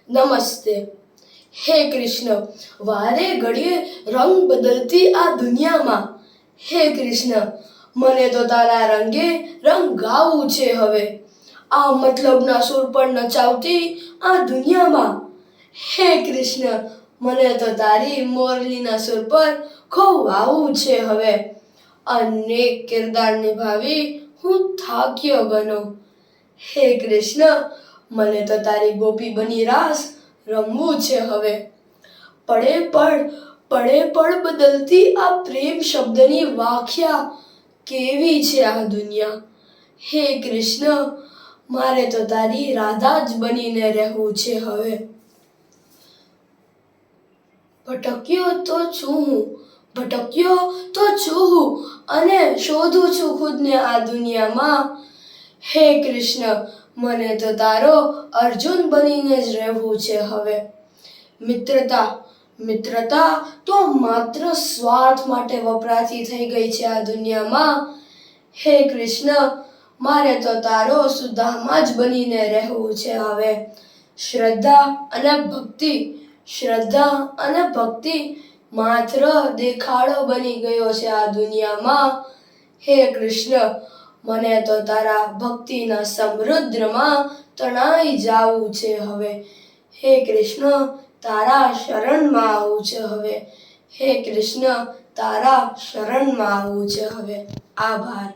નમસ્તે. હે કૃષ્ણ, વારે ઘડીએ રંગ બદલતી આ દુનિયામાં, હે કૃષ્ણ, મને તો તારા રંગે રંગાવું છે હવે. આ મતલબના સુર પર નચાવતી આ દુનિયામાં, હે કૃષ્ણ, મને તો તારી મોરલીના સુર પર ખોવાવું છે હવે. અનેક કિરદાર નિભાવી હું થાક્યો બનો, હે કૃષ્ણ, મને તો તારી ગોપી બની રાસ રમવું છે હવે. પળે પળ બદલતી આ પ્રેમ શબ્દની વ્યાખ્યા કેવી છે આ દુનિયા, હે કૃષ્ણ, મારે તો તારી રાધા જ બનીને રહેવું છે હવે. ભટક્યો તો છું હું અને શોધું છું ખુદને આ દુનિયામાં, હે કૃષ્ણ, મને તો તારો અર્જુન બનીને જ રહેવું છે હવે. મિત્રતા તો માત્ર સ્વાર્થ માટે વપરાતી થઈ ગઈ છે આ દુનિયામાં, હે કૃષ્ણ, મારે તો તારો સુદામા જ બનીને રહેવું છે હવે. શ્રદ્ધા અને ભક્તિ માત્ર દેખાડો બની ગયો છે આ દુનિયામાં, હે કૃષ્ણ, મને તો તારા ભક્તિના સમુદ્રમાં તણાઈ જાવું છે હવે. હે કૃષ્ણ, તારા શરણમાં આવું છે હવે. હે કૃષ્ણ, તારા શરણમાં આવું છે હવે. આભાર.